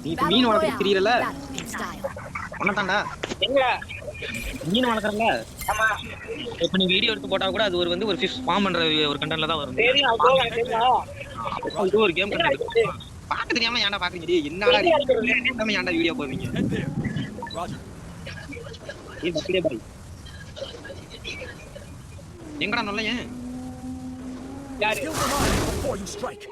நீ இப்ப மீன் வளர்க்க தெரியல தாண்டா எங்க மீன் வளர்க்குறல ஆமா இப்ப நீ வீடியோ எடுத்து போட்டா கூட அது ஒரு வந்து ஒரு ஃபிஷ் ஃபார்ம் பண்ற ஒரு கண்டென்ட்ல தான் வரும் தெரியும் அது போக எனக்கு தெரியும் இது ஒரு கேம் என்னடா கண்டென்ட் இது? பாக்க தெரியாம ஏன்டா பாக்குறீங்க டேய் என்னடா எப்படி ஆக்குறது? தெரியாம ஏன்டா வீடியோ போவீங்க ஏய் பக்கடே பாய் எங்கடா நல்ல ஏன் யாரு Before you strike.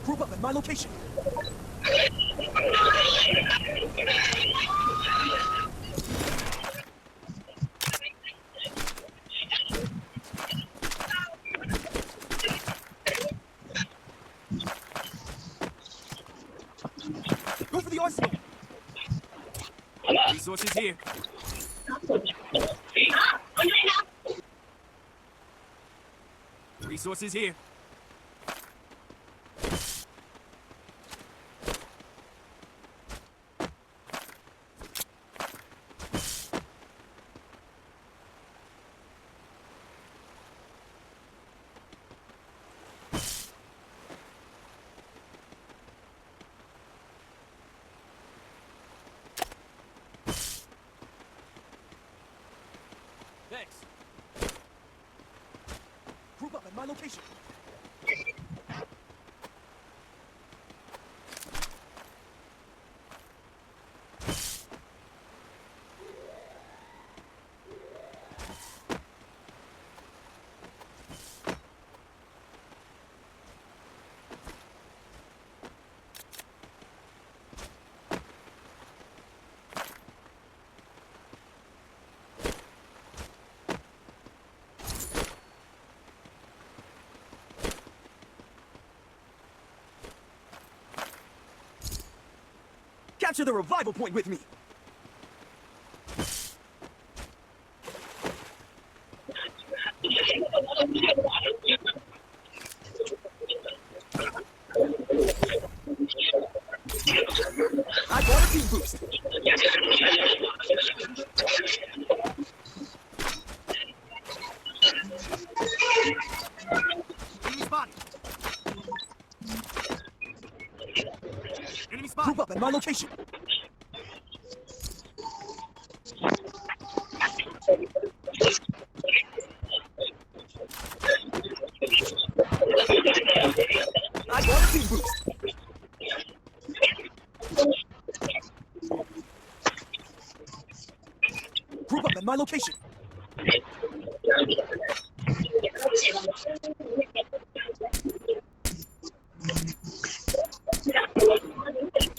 Group up at my location. Go for the arsenal. Resources here. Resources here. Thanks. Group up at my location. Capture the revival point with me. I bought a team boost. Enemy spotted. Enemy spotted. Group up at my location. I bought a team boost. Group up at my location.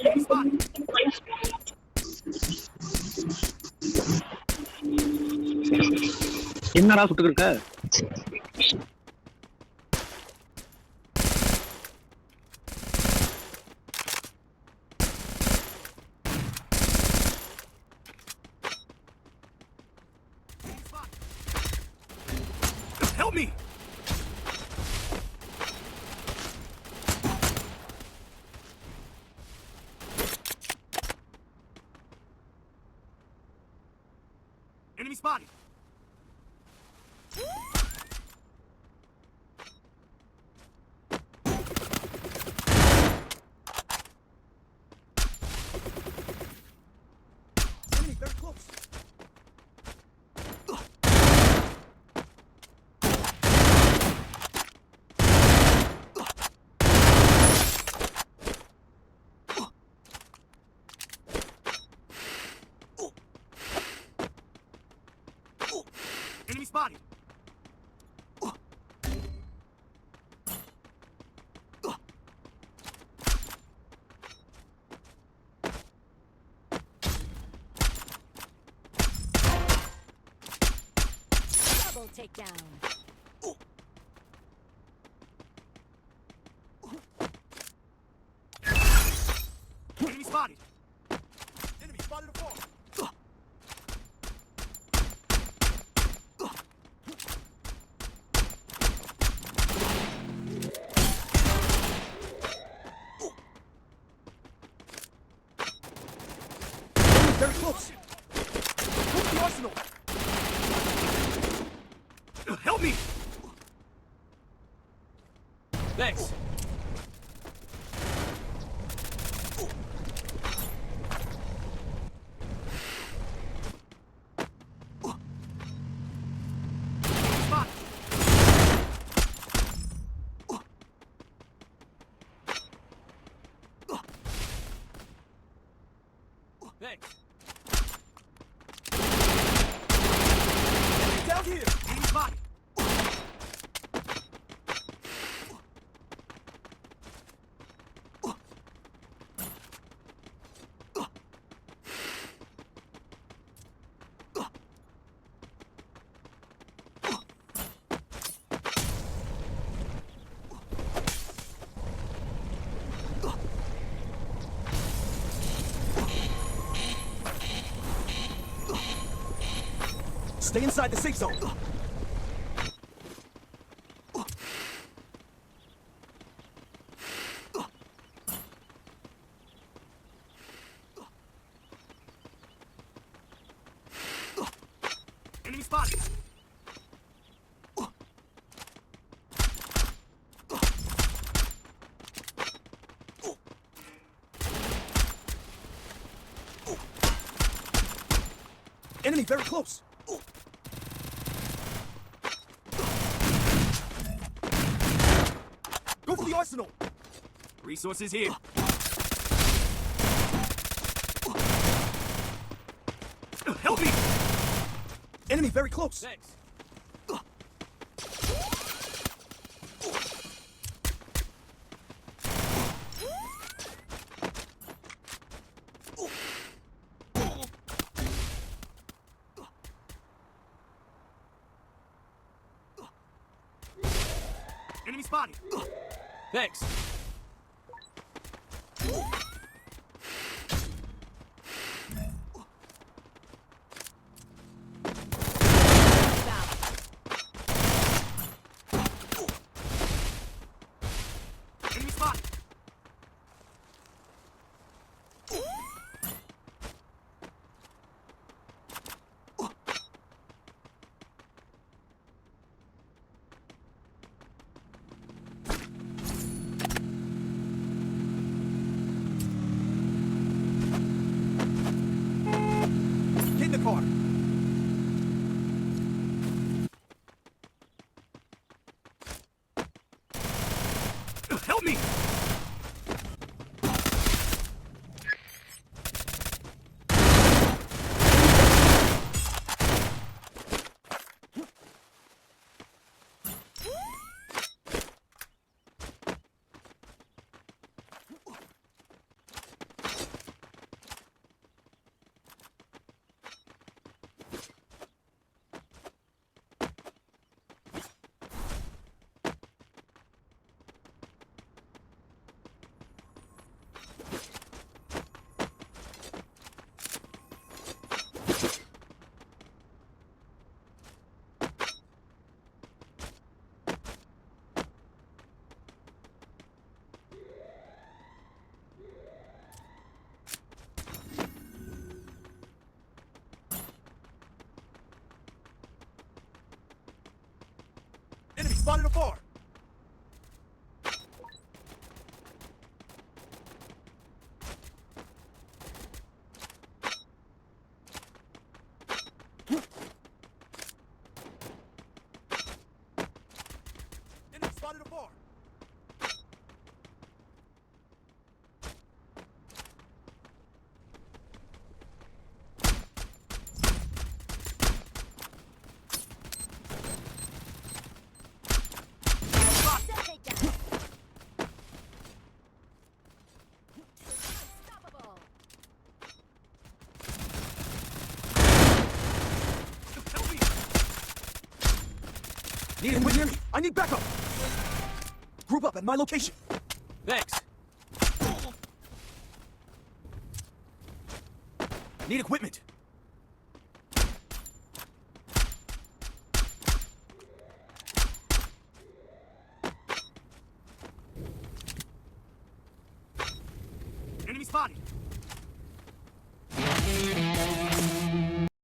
Enemy spotted. என்னடா சுட்டு இருக்க Help me! Enemy spotted. Enemy very close. Enemy spotted. Double takedown. Enemy spotted. Enemy spotted a farm. Very close. the arsenal! Help me! Thanks. Spot! Thanks. Down here! Enemy spotted! Stay inside the safe zone. Enemy spotted. Enemy very close. Go for the arsenal. Resources here. Help me! Enemy very close. Thanks. Enemy spotted. Thanks. Enemy spotted. Get in the car. Help me! Enemy spotted afar. Enemy spotted afar. Takedown. Unstoppable. Help me! Need him with me. I need backup. Group up at my location. Thanks. Need equipment.